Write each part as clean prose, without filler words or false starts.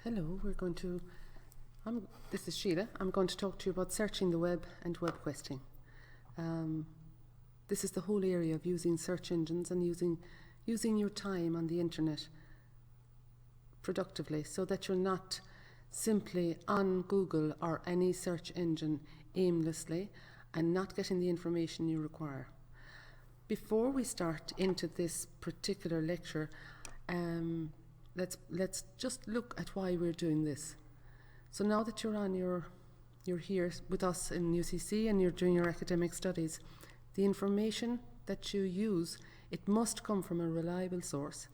Hello, this is Sile. I'm going to talk to you about searching the web and WebQuesting. This is the whole area of using search engines and using your time on the internet productively so that you're not simply on Google or any search engine aimlessly and not getting the information you require. Before we start into this particular lecture, let's just look at why we're doing this. So now that you're here with us in UCC and you're doing your academic studies, the information that you use, it must come from a reliable source,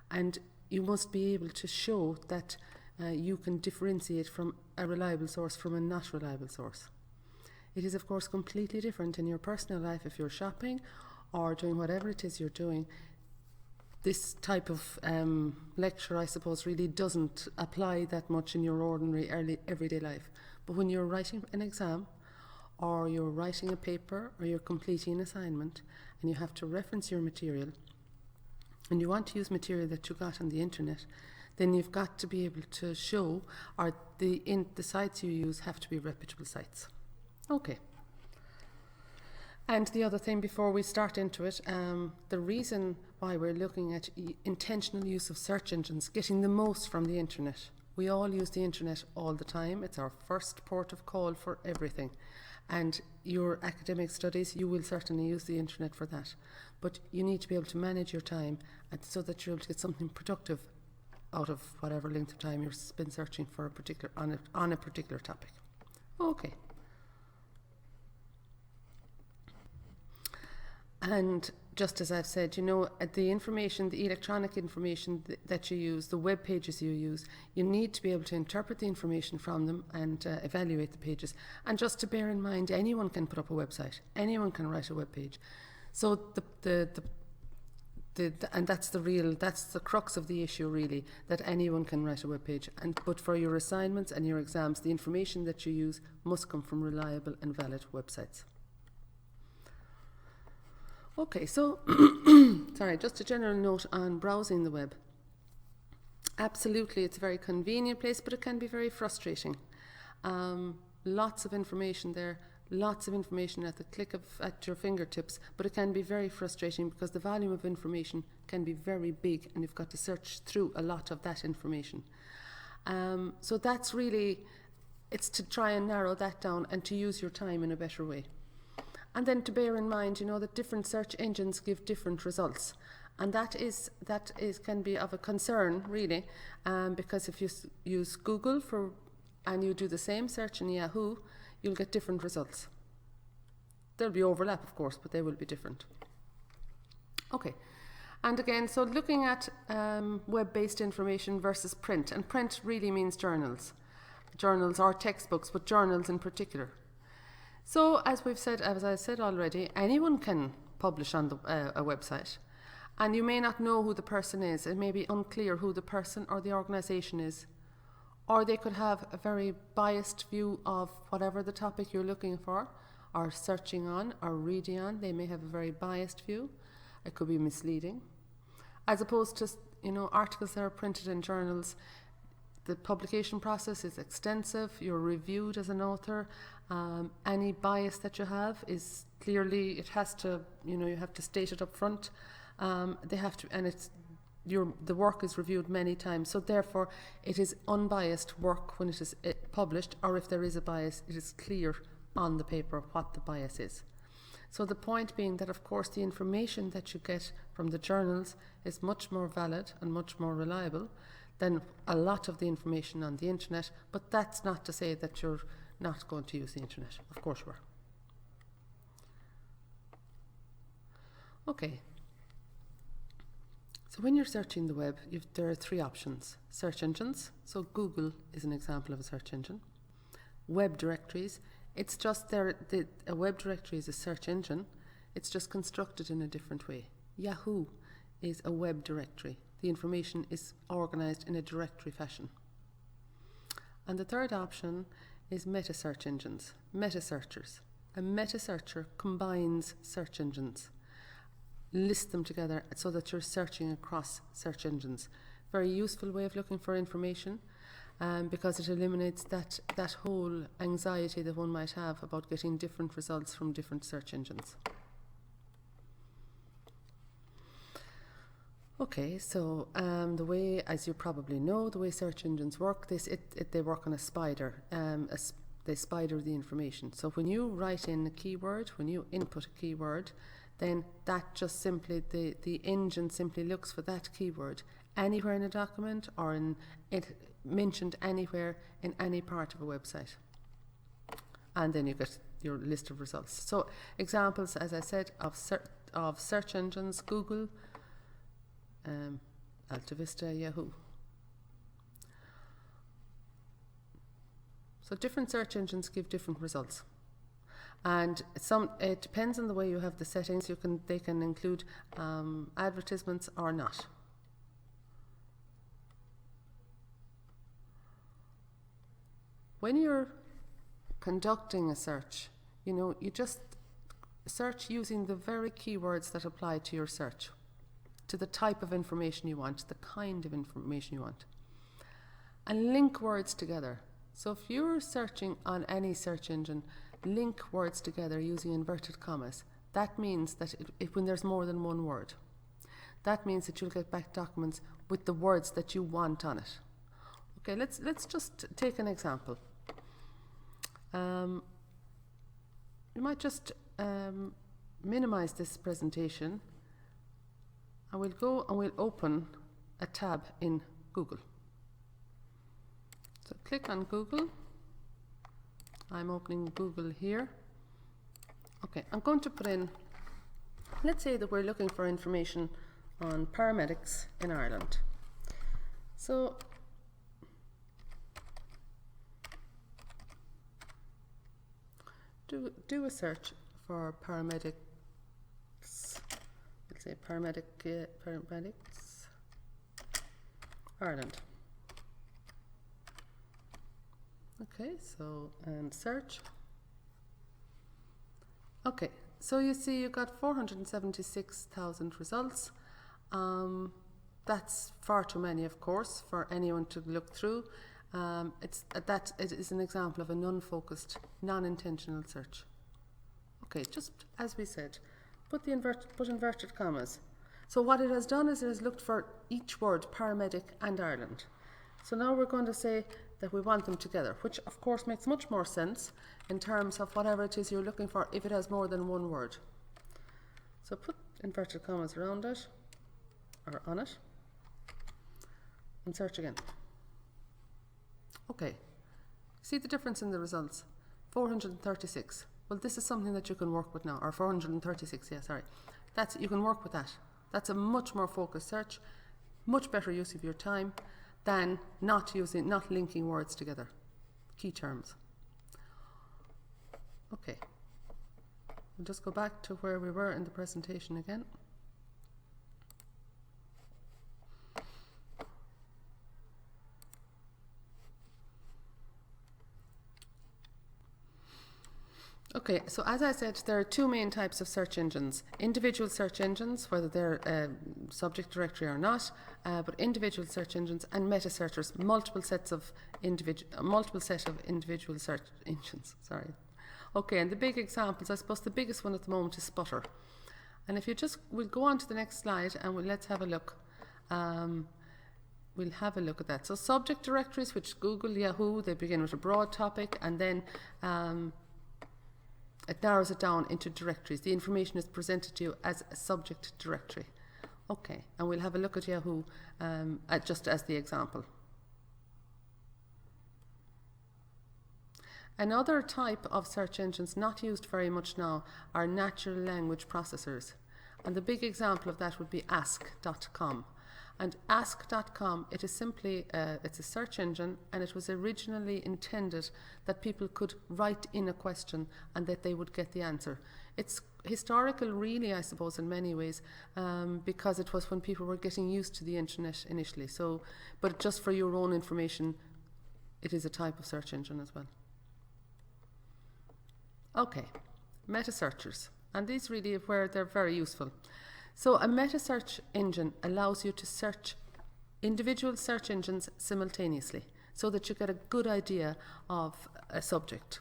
and you must be able to show that you can differentiate from a reliable source from a not reliable source. It is of course completely different in your personal life if you're shopping or doing whatever it is you're doing. This type of lecture, I suppose, really doesn't apply that much in your ordinary everyday life. But when you're writing an exam, or you're writing a paper, or you're completing an assignment, and you have to reference your material, and you want to use material that you got on the internet, then you've got to be able to show, or the sites you use have to be reputable sites. Okay. And the other thing before we start into it, the reason why we're looking at intentional use of search engines, getting the most from the internet. We all use the internet all the time. It's our first port of call for everything. And your academic studies, you will certainly use the internet for that. But you need to be able to manage your time so that you're able to get something productive out of whatever length of time you've been searching for on a particular topic. Okay. And just as I've said, the information, the electronic information that you use, the web pages you use, you need to be able to interpret the information from them and evaluate the pages. And just to bear in mind, anyone can put up a website, anyone can write a web page. So and that's the crux of the issue really, that anyone can write a web page. But for your assignments and your exams, the information that you use must come from reliable and valid websites. Okay, so, just a general note on browsing the web. Absolutely, it's a very convenient place, but it can be very frustrating. Lots of information there, lots of information at your fingertips, but it can be very frustrating because the volume of information can be very big and you've got to search through a lot of that information. So that's really, it's to try and narrow that down and to use your time in a better way. And then to bear in mind, that different search engines give different results. And that can be of a concern, really, because if you use Google and you do the same search in Yahoo, you'll get different results. There'll be overlap, of course, but they will be different. Okay. And again, so looking at web-based information versus print, and print really means journals or textbooks, but journals in particular. So, as I said already, anyone can publish on a website, and you may not know who the person is. It may be unclear who the person or the organisation is, or they could have a very biased view of whatever the topic you're looking for, or searching on, or reading on. They may have a very biased view. It could be misleading, as opposed to articles that are printed in journals. The publication process is extensive. You're reviewed as an author. Any bias that you have is clearly, it has to, you have to state it up front. They have to, and the work is reviewed many times. So therefore, it is unbiased work when it is published, or if there is a bias, it is clear on the paper what the bias is. So the point being that, of course, the information that you get from the journals is much more valid and much more reliable than a lot of the information on the internet, but that's not to say that you're not going to use the internet. Of course you are. Okay. So when you're searching the web, there are three options. Search engines, so Google is an example of a search engine. Web directories, it's just a web directory is a search engine, it's just constructed in a different way. Yahoo is a web directory. The information is organised in a directory fashion. And the third option is meta search engines, meta searchers. A meta searcher combines search engines, lists them together so that you're searching across search engines. Very useful way of looking for information. because it eliminates that whole anxiety that one might have about getting different results from different search engines. Okay, so the way, as you probably know, the way search engines work, they work on a spider. They spider the information. So when you write in a keyword, when you input a keyword, then that just simply, the engine simply looks for that keyword anywhere in a document or in it mentioned anywhere in any part of a website. And then you get your list of results. So examples, as I said, of search engines: Google, AltaVista, Yahoo. So different search engines give different results, and it depends on the way you have the settings. They can include advertisements or not. When you're conducting a search, you just search using the very keywords that apply to your search, to the type of information you want, the kind of information you want, and link words together. So if you're searching on any search engine, link words together using inverted commas. That means that when there's more than one word, that means that you'll get back documents with the words that you want on it. Okay, let's just take an example. You might just minimize this presentation, and we'll go and we'll open a tab in Google. So click on Google. I'm opening Google here. Okay, I'm going to put in, let's say that we're looking for information on paramedics in Ireland. So do a search for paramedics. Let's say paramedics Ireland. Okay, so and search. Okay, so you see you got 476,000 results. That's far too many, of course, for anyone to look through. It is an example of a non-focused, non-intentional search. Okay, just as we said, put inverted commas. So what it has done is it has looked for each word, paramedic and Ireland. So now we're going to say that we want them together, which of course makes much more sense in terms of whatever it is you're looking for if it has more than one word. So put inverted commas around it, or on it, and search again. Okay, see the difference in the results? 436. Well, this is something that you can work with now, or 436, yeah, sorry. You can work with that. That's a much more focused search, much better use of your time than not linking words together, key terms. Okay, we'll just go back to where we were in the presentation again. Okay, so as I said, there are two main types of search engines. Individual search engines, whether they're subject directory or not, but individual search engines, and meta searchers, multiple set of individual search engines. Sorry. Okay, and the big examples, I suppose the biggest one at the moment is Sputter. And if we'll go on to the next slide and let's have a look. We'll have a look at that. So subject directories, which Google, Yahoo, they begin with a broad topic, and then it narrows it down into directories. The information is presented to you as a subject directory. Okay, and we'll have a look at Yahoo just as the example. Another type of search engines not used very much now are natural language processors. And the big example of that would be ask.com. And ask.com, it is simply, it's a search engine, and it was originally intended that people could write in a question and that they would get the answer. It's historical really, I suppose, in many ways, because it was when people were getting used to the internet initially. So, but just for your own information, it is a type of search engine as well. Okay, meta searchers, and these really are where they're very useful. So a meta search engine allows you to search individual search engines simultaneously. so that you get a good idea of a subject.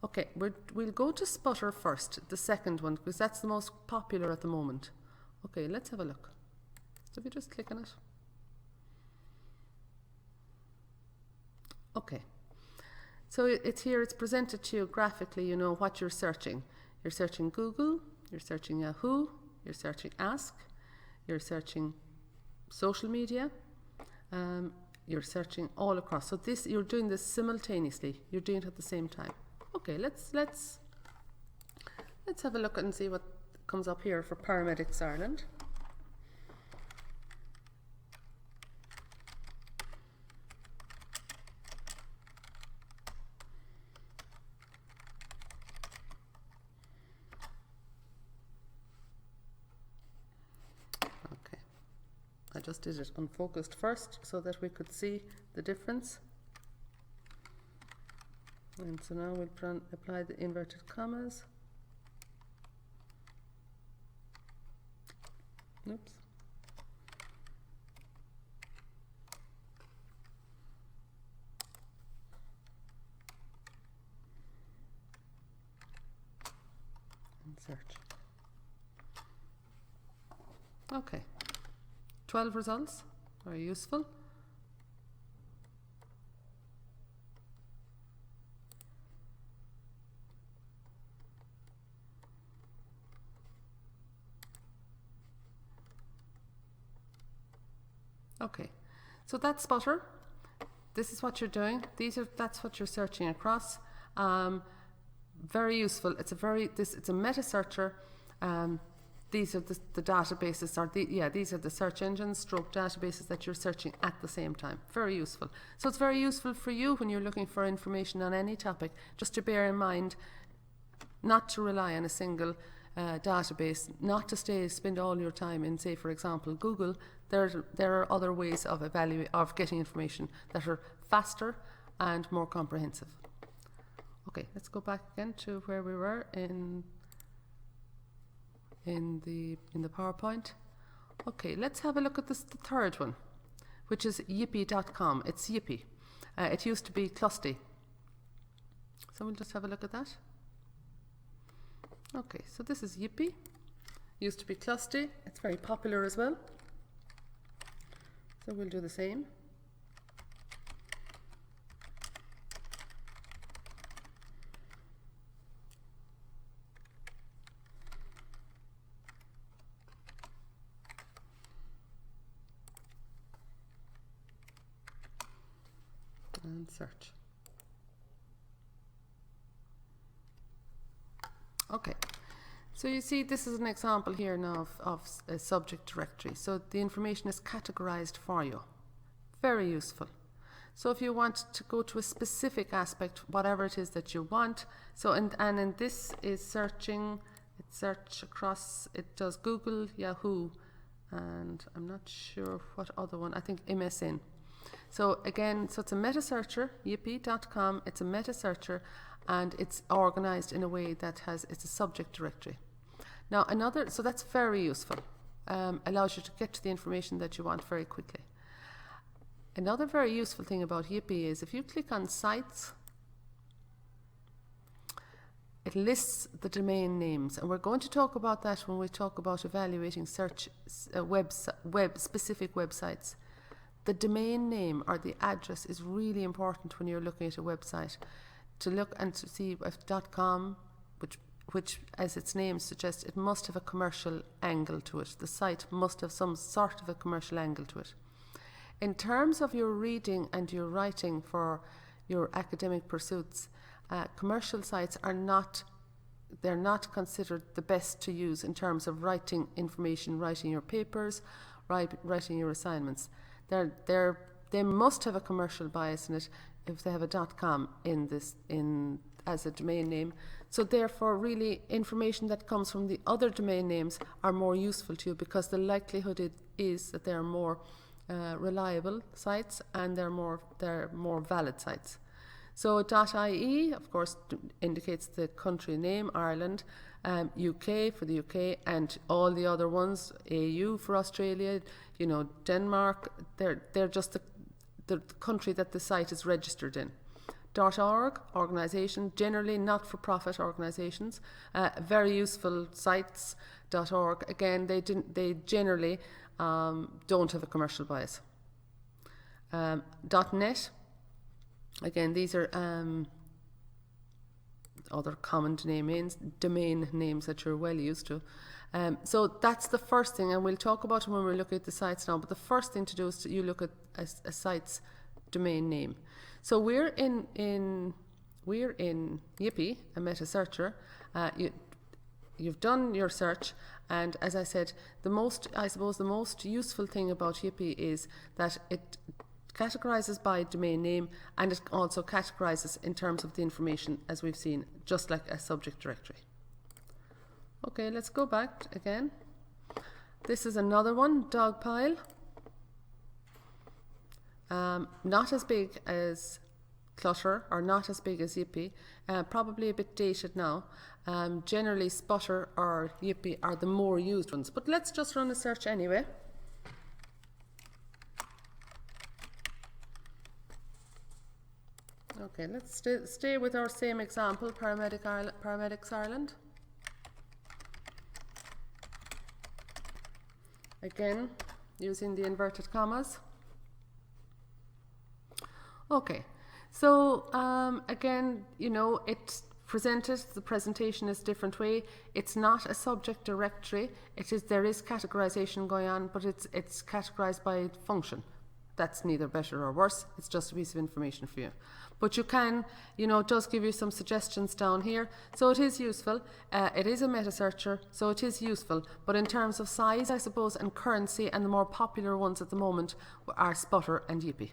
Okay, we'll go to Sputter first, the second one, because that's the most popular at the moment. Okay, let's have a look. So if you just click on it. Okay, so it's here, it's presented to you graphically, you know what you're searching. You're searching Google, you're searching Yahoo, you're searching Ask, you're searching social media, you're searching all across. So this, you're doing this simultaneously, you're doing it at the same time. Okay, let's have a look and see what comes up here for Paramedics Ireland. Okay, I just did it unfocused first so that we could see the difference. And so now we'll apply the inverted commas. Oops. And search. Okay. 12 results. Very useful. Okay, so that's Sputter. This is what you're doing. That's what you're searching across. Very useful. It's a meta searcher. These are the databases, these are the search engines stroke databases that you're searching at the same time. Very useful. So it's very useful for you when you're looking for information on any topic, just to bear in mind not to rely on a single database, not to spend all your time in, say, for example, Google. There are other ways of getting information that are faster and more comprehensive. Okay, let's go back again to where we were in the PowerPoint. Okay, let's have a look at the third one, which is yippee.com. It's Yippee. It used to be Clusty. So we'll just have a look at that. Okay, so this is Yippee. Used to be Clusty. It's very popular as well. So we'll do the same. And search. Okay, so you see this is an example here now of a subject directory. So the information is categorized for you. Very useful. So if you want to go to a specific aspect, whatever it is that you want, so and in this is searching, it search across, it does Google, Yahoo, and I'm not sure what other one, I think MSN. So again, so it's a meta searcher, yippee.com, it's a meta searcher, and it's organized in a way that it's a subject directory. Now so that's very useful, allows you to get to the information that you want very quickly. Another very useful thing about Yippee is if you click on sites, it lists the domain names, and we're going to talk about that when we talk about evaluating search specific websites. The domain name or the address is really important when you're looking at a website, to look and to see if .com, which as its name suggests, it must have a commercial angle to it. The site must have some sort of a commercial angle to it. In terms of your reading and your writing for your academic pursuits, commercial sites they're not considered the best to use in terms of writing information, writing your papers, writing your assignments. They must have a commercial bias in it if they have a .com as a domain name. So therefore, really, information that comes from the other domain names are more useful to you, because the likelihood is that they're more reliable sites and they're more valid sites. So .ie, of course, indicates the country name, Ireland, UK for the UK, and all the other ones, AU for Australia, Denmark. They're just the country that the site is registered in. .org, organisation, generally not-for-profit organisations, very useful sites. .org, again, they generally don't have a commercial bias. .net, again, these are other common domain names that you're well used to. So that's the first thing, and we'll talk about it when we're looking at the sites now, but the first thing to do is you look at a site's domain name. So we're in Yippee, a meta searcher. You've done your search, and as I said, the most useful thing about Yippee is that it categorizes by domain name, and it also categorizes in terms of the information, as we've seen, just like a subject directory. Okay, let's go back again. This is another one, Dogpile. Not as big as Clutter, or not as big as Yippee, probably a bit dated now. Generally Sputter or Yippee are the more used ones, but let's just run a search anyway. Okay, let's stay with our same example, Paramedics Ireland. Again, using the inverted commas. Okay, so again, it's presented, the presentation is a different way. It's not a subject directory. There is categorization going on, but it's categorized by function. That's neither better or worse. It's just a piece of information for you. But you can, it does give you some suggestions down here. So it is useful. It is a meta searcher, so it is useful. But in terms of size, I suppose, and currency, and the more popular ones at the moment are Sputter and Yippee.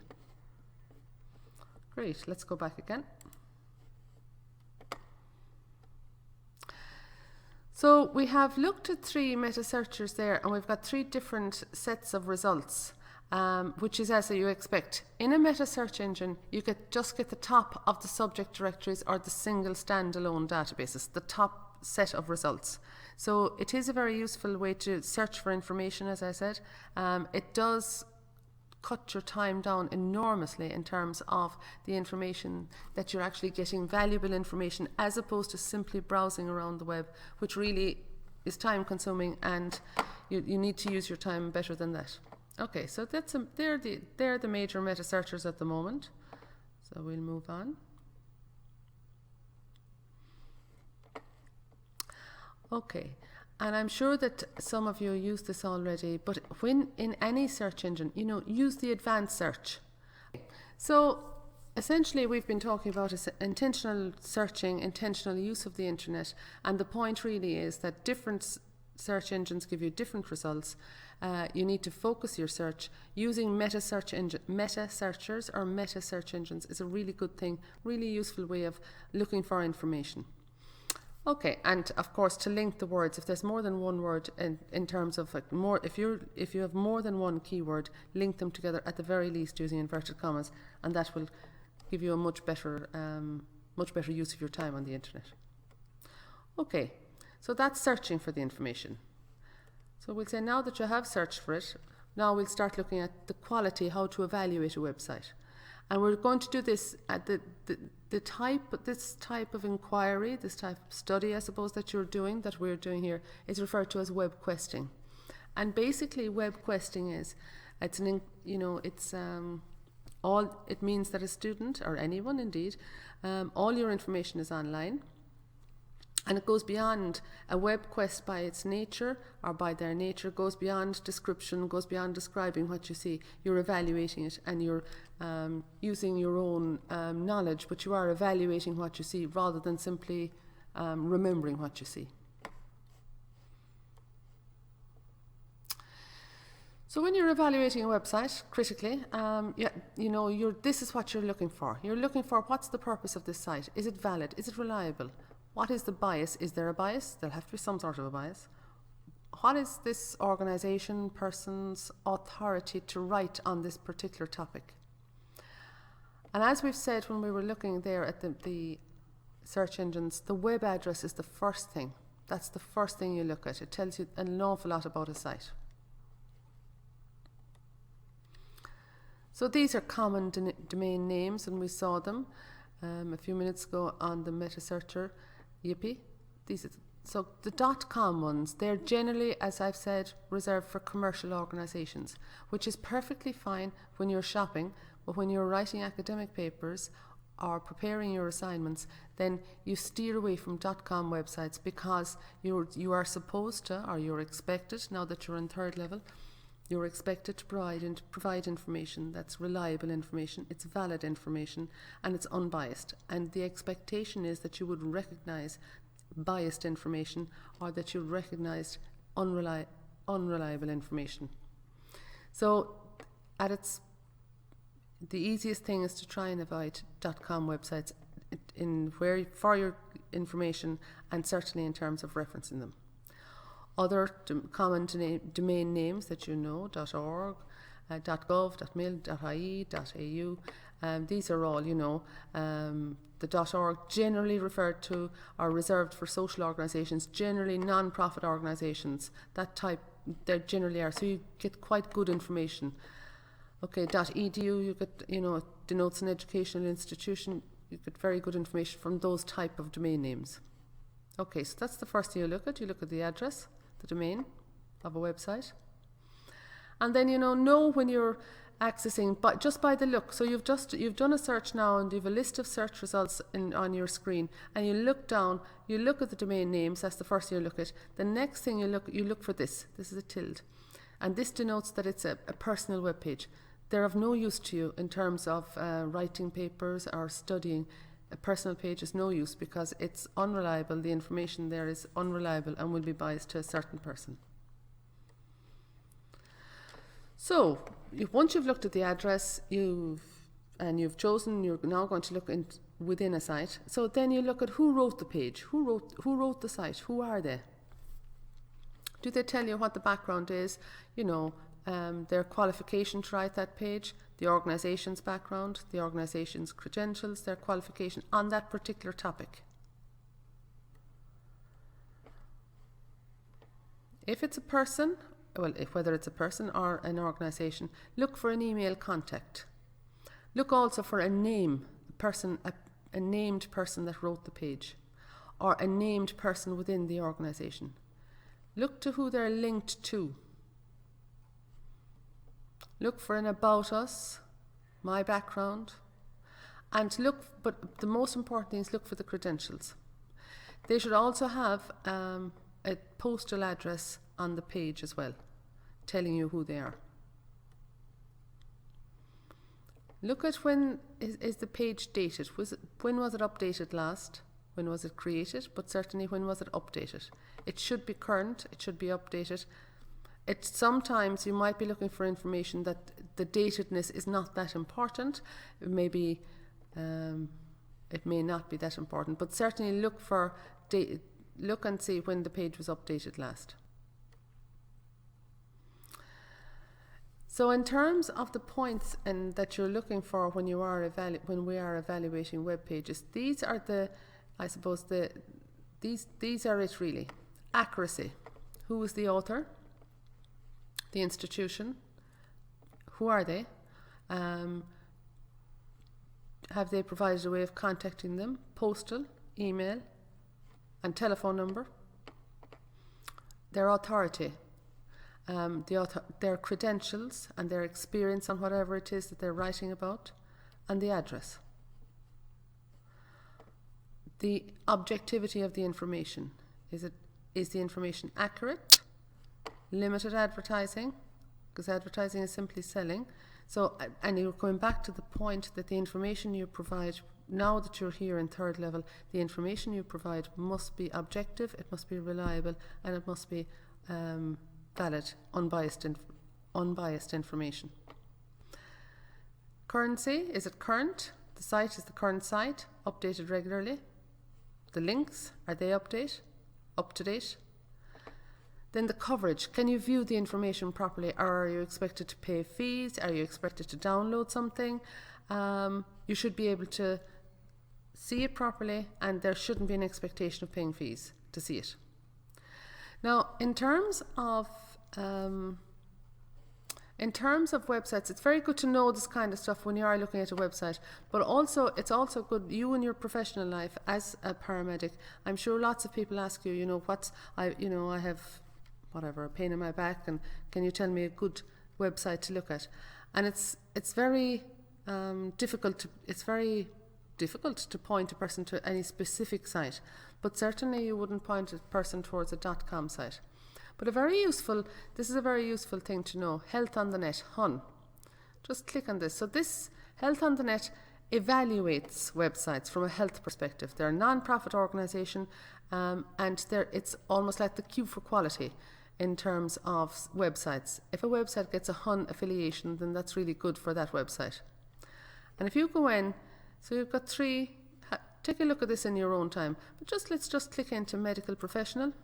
Great, let's go back again. So we have looked at 3 meta searchers there, and we've got 3 different sets of results. Which is as you expect. In a meta search engine, you just get the top of the subject directories or the single standalone databases, the top set of results. So it is a very useful way to search for information, as I said. It does cut your time down enormously in terms of the information that you're actually getting, valuable information, as opposed to simply browsing around the web, which really is time consuming, and you need to use your time better than that. Okay, so they're the major meta searchers at the moment. So we'll move on. Okay, and I'm sure that some of you use this already, but when in any search engine, use the advanced search. So essentially we've been talking about intentional searching, intentional use of the internet, and the point really is that different search engines give you different results. You need to focus your search. Using meta searchers or meta search engines is a really good thing, really useful way of looking for information. Okay, and of course to link the words, if there's more than one word in terms of if you have more than one keyword, link them together at the very least using inverted commas, and that will give you a much better use of your time on the internet. Okay, so that's searching for the information. So we'll say now that you have searched for it, now we'll start looking at the quality, how to evaluate a website. And we're going to do this at this type of inquiry, this type of study, I suppose, that we're doing here, is referred to as WebQuesting. And basically WebQuesting it means that a student, or anyone indeed, all your information is online. And it goes beyond a web quest by its nature, or by their nature, goes beyond description, goes beyond describing what you see. You're evaluating it, and you're using your own knowledge, but you are evaluating what you see rather than simply remembering what you see. So when you're evaluating a website critically, this is what you're looking for. You're looking for, what's the purpose of this site? Is it valid? Is it reliable? What is the bias? Is there a bias? There'll have to be some sort of a bias. What is this organisation, person's authority to write on this particular topic? And as we've said when we were looking there at the search engines, the web address is the first thing. That's the first thing you look at. It tells you an awful lot about a site. So these are common domain names, and we saw them a few minutes ago on the meta searcher. Yippee. So the .com ones, they're generally, as I've said, reserved for commercial organisations, which is perfectly fine when you're shopping, but when you're writing academic papers or preparing your assignments, then you steer away from .com websites, because you are supposed to, or you're expected, now that you're in third level, you're expected to provide information that's reliable information, it's valid information, and it's unbiased. And the expectation is that you would recognise biased information, or that you recognise unreliable information. So the easiest thing is to try and avoid .com websites for your information, and certainly in terms of referencing them. Other common domain names that you know, .org, .gov, .mil, .ie, .au, these are all, the .org generally referred to or reserved for social organisations, generally non-profit organisations, that type, they generally are, so you get quite good information. Okay, .edu, you get, it denotes an educational institution, you get very good information from those type of domain names. Okay, so that's the first thing you look at the address, the domain of a website. And then know when you're accessing, but just by the look. So you've done a search now, and you've a list of search results on your screen, and you look down, you look at the domain names, that's the first thing you look at. The next thing you look for this is a tilde. And this denotes that it's a personal web page. They're of no use to you in terms of writing papers or studying. A personal page is no use, because it's unreliable. The information there is unreliable and will be biased to a certain person. So once you've looked at the address, you've chosen, you're now going to look within a site. So then you look at who wrote the page, who wrote the site, who are they? Do they tell you what the background is? Their qualification to write that page, the organisation's background, the organisation's credentials, their qualification on that particular topic. If it's a person, whether it's a person or an organisation, look for an email contact. Look also for a name, a named person that wrote the page, or a named person within the organisation. Look to who they're linked to. Look for an about us, my background, and but the most important thing is look for the credentials. They should also have a postal address on the page as well, telling you who they are. Look at when is the page dated. When was it updated last? When was it created? But certainly when was it updated? It should be current, it should be updated. Sometimes you might be looking for information that the datedness is not that important. It may not be that important, but certainly look and see when the page was updated last. So in terms of the points that you're looking for when we are evaluating web pages, these are these are it really. Accuracy. Who is the author? The institution. Who are they? Have they provided a way of contacting them? Postal, email, and telephone number. Their authority. Their credentials and their experience on whatever it is that they're writing about, and the address. The objectivity of the information. Is the information accurate? Limited advertising, because advertising is simply selling. So, and you're going back to the point that the information you provide, now that you're here in third level, the information you provide must be objective, it must be reliable, and it must be valid, unbiased information. Currency, is it current? The site is the current site, updated regularly. The links, are they up to date? Then the coverage, can you view the information properly, or are you expected to pay fees? Are you expected to download something? You should be able to see it properly, and there shouldn't be an expectation of paying fees to see it. Now, in terms of in terms of websites, it's very good to know this kind of stuff when you are looking at a website, but also it's also good you in your professional life as a paramedic. I'm sure lots of people ask you, I have whatever, a pain in my back, and can you tell me a good website to look at? And it's very difficult to point a person to any specific site, but certainly you wouldn't point a person towards a .com site. But this is a very useful thing to know. Health on the Net, HUN. Just click on this. So this Health on the Net evaluates websites from a health perspective. They're a non-profit organisation, and it's almost like the Q for quality in terms of websites. If a website gets a HUN affiliation, then that's really good for that website. And if you go in, so you've got three, take a look at this in your own time, but let's just click into medical professional.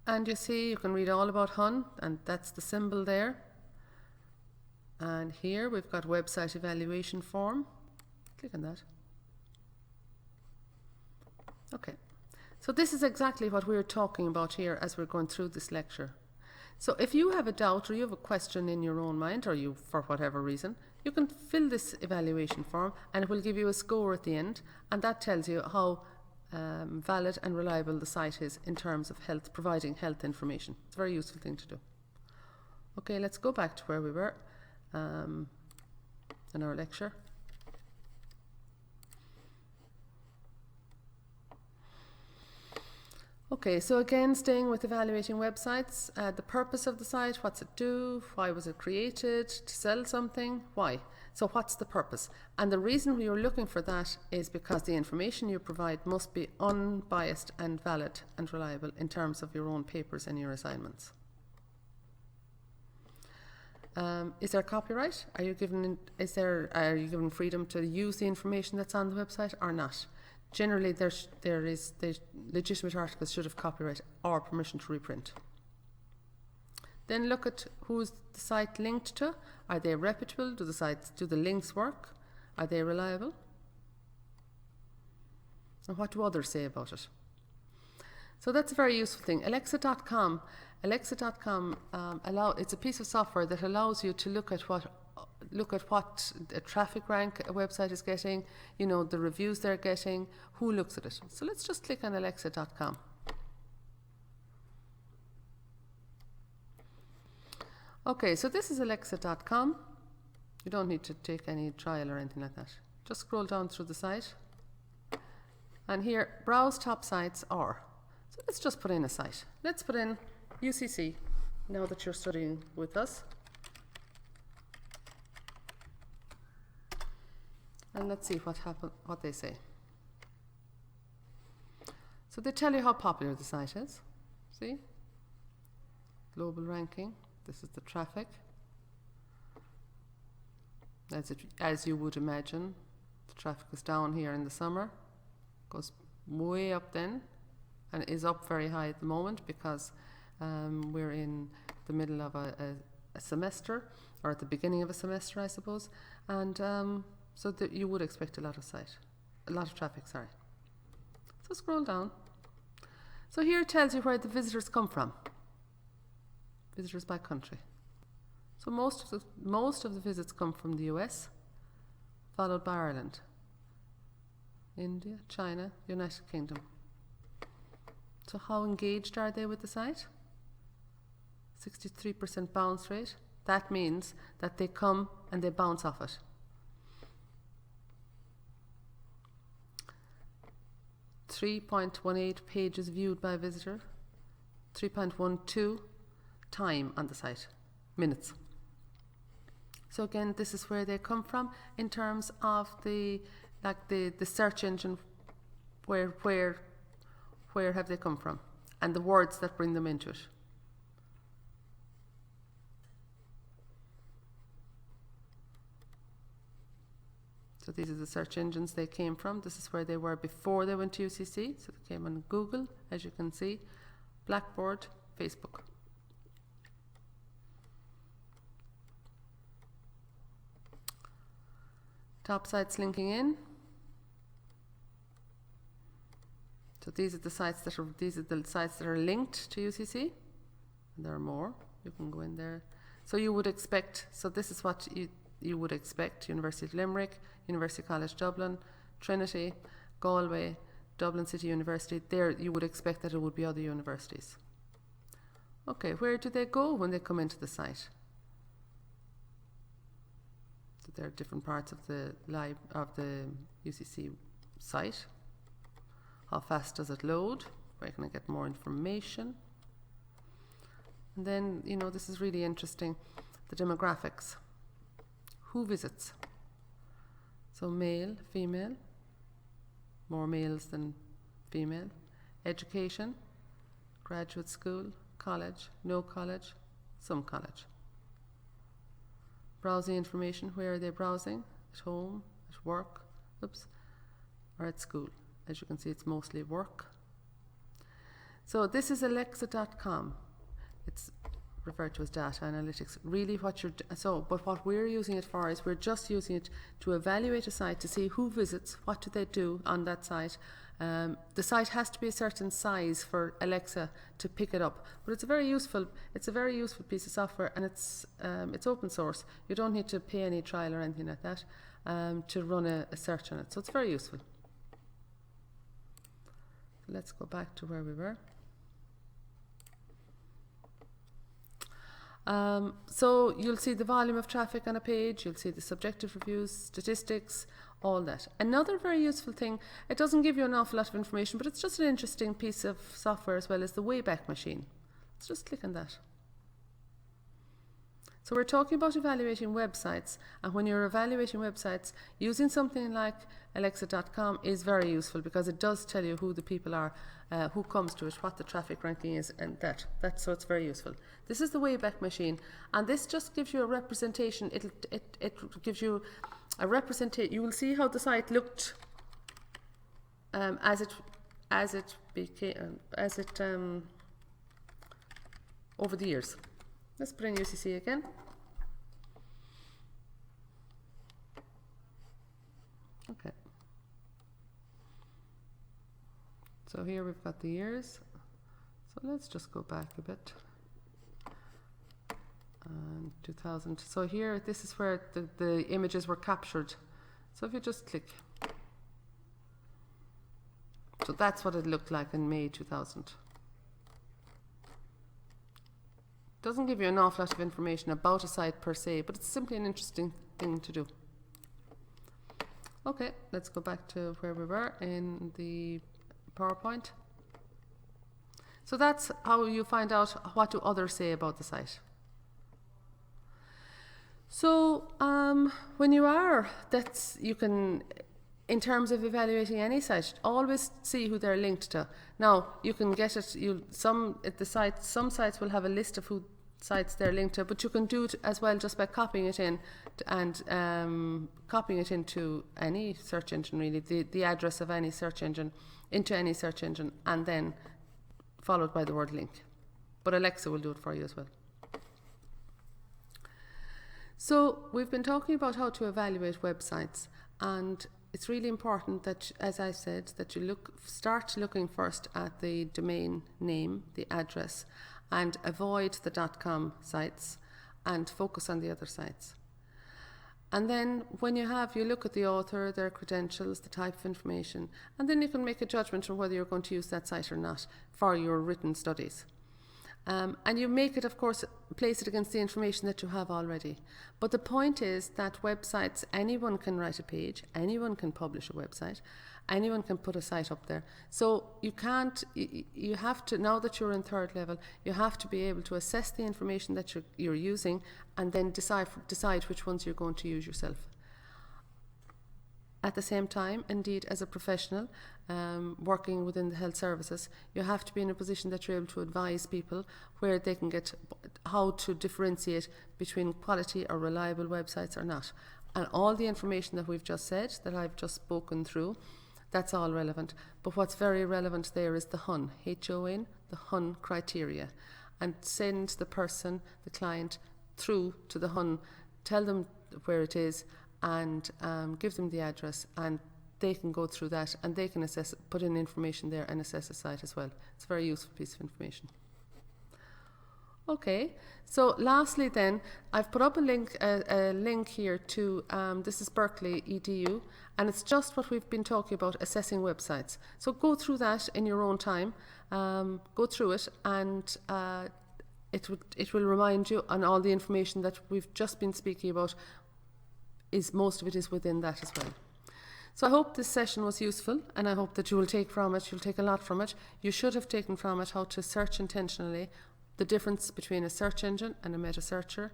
And you see, you can read all about HUN, and that's the symbol there. And here we've got website evaluation form. Click on that. Okay. So this is exactly what we're talking about here as we're going through this lecture. So if you have a doubt or you have a question in your own mind, or you, for whatever reason, you can fill this evaluation form and it will give you a score at the end, and that tells you how valid and reliable the site is in terms of providing health information. It's a very useful thing to do. Okay, let's go back to where we were in our lecture. Okay, so again, staying with evaluating websites, the purpose of the site, what's it do, why was it created, to sell something, why? So what's the purpose? And the reason you're looking for that is because the information you provide must be unbiased and valid and reliable in terms of your own papers and your assignments. Is there copyright? Are you given freedom to use the information that's on the website or not? Generally, the legitimate articles should have copyright or permission to reprint. Then look at who's the site linked to. Are they reputable? Do the links work? Are they reliable? And what do others say about it? So that's a very useful thing. Alexa.com. Alexa.com it's a piece of software that allows you to look at what a traffic rank a website is getting, the reviews they're getting, who looks at it. So let's just click on Alexa.com. Okay, so this is Alexa.com. You don't need to take any trial or anything like that. Just scroll down through the site. And here, browse top sites or. So let's just put in a site. Let's put in UCC, now that you're studying with us. And let's see what they say. So they tell you how popular the site is. See? Global ranking. This is the traffic. As you would imagine, the traffic is down here in the summer, goes way up then, and is up very high at the moment because we're in the middle of a semester, or at the beginning of a semester, I suppose, and so that you would expect a lot of traffic. So scroll down. So here it tells you where the visitors come from. Visitors by country. So most of the visits come from the US, followed by Ireland, India, China, United Kingdom. So how engaged are they with the site? 63% bounce rate. That means that they come and they bounce off it. 3.18 pages viewed by a visitor, 3.12 time on the site, minutes. So again, this is where they come from in terms of the search engine. Where have they come from, and the words that bring them into it. So these are the search engines they came from. This is where they were before they went to UCC. So they came on Google, as you can see, Blackboard, Facebook. Top sites linking in. So these are the sites that are linked to UCC. There are more. You can go in there. So you would expect, so this is what you would expect: University of Limerick, University College Dublin, Trinity, Galway, Dublin City University. There you would expect that it would be other universities. Okay, where do they go when they come into the site? So there are different parts of the UCC site. How fast does it load? Where can I get more information? And then, you know, this is really interesting, the demographics. Who visits? So male, female, more males than female. Education, graduate school, college, no college, some college. Browsing information, where are they browsing? At home, at work, or at school. As you can see, it's mostly work. So this is alexa.com. It's referred to as data analytics. Really but what we're using it for is we're just using it to evaluate a site to see who visits, what do they do on that site. The site has to be a certain size for Alexa to pick it up, but it's a very useful piece of software, and it's open source. You don't need to pay any trial or anything like that to run a search on it. So it's very useful. So let's go back to where we were. So you'll see the volume of traffic on a page, you'll see the subjective reviews, statistics, all that. Another very useful thing, it doesn't give you an awful lot of information, but it's just an interesting piece of software as well, is the Wayback Machine. Let's just click on that. So we're talking about evaluating websites, and when you're evaluating websites, using something like alexa.com is very useful because it does tell you who the people are, who comes to it, what the traffic ranking is, and so it's very useful. This is the Wayback Machine, and this just gives you a representation. It gives you a representation. You will see how the site looked as it over the years. Let's put in UCC again. Okay. So here we've got the years. So let's just go back a bit. And 2000. So here, this is where the images were captured. So if you just click. So that's what it looked like in May 2000. Doesn't give you an awful lot of information about a site per se, but it's simply an interesting thing to do. Okay, let's go back to where we were in the PowerPoint. So that's how you find out what do others say about the site. So when you are, you can, in terms of evaluating any site, always see who they're linked to. Now you can get it. Some sites will have a list of who sites they're linked to, but you can do it as well just by copying it in and copying it into any search engine. Really, the address of any search engine into any search engine, and then followed by the word link. But Alexa will do it for you as well. So we've been talking about how to evaluate websites, and it's really important that, as I said, that you start looking first at the domain name, the address, and avoid the .com sites and focus on the other sites. And then when you look at the author, their credentials, the type of information, and then you can make a judgment on whether you're going to use that site or not for your written studies. And you make it, of course, place it against the information that you have already. But the point is that websites, anyone can write a page, anyone can publish a website, anyone can put a site up there. So you have to, now that you're in third level, you have to be able to assess the information that you're using and then decide which ones you're going to use yourself. At the same time, indeed, as a professional working within the health services, you have to be in a position that you're able to advise people where they can get how to differentiate between quality or reliable websites or not. And all the information that we've just said, that I've just spoken through, that's all relevant. But what's very relevant there is the HUN, H-O-N, the HUN criteria. And send the person, the client, through to the HUN, tell them where it is, and give them the address, and they can go through that and they can assess, put in information there and assess a site as well. It's a very useful piece of information. Okay, so lastly then, I've put up a link here to, this is Berkeley EDU, and it's just what we've been talking about, assessing websites. So go through that in your own time, go through it, and it will remind you on all the information that we've just been speaking about. Most of it is within that as well. So I hope this session was useful, and I hope that you'll take a lot from it. You should have taken from it how to search intentionally, the difference between a search engine and a meta searcher,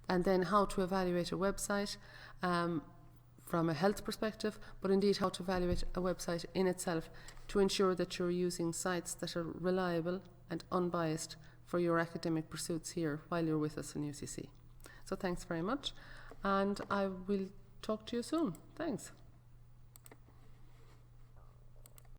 and then how to evaluate a website from a health perspective, but indeed how to evaluate a website in itself to ensure that you're using sites that are reliable and unbiased for your academic pursuits here while you're with us in UCC. So thanks very much, and I will talk to you soon. Thanks.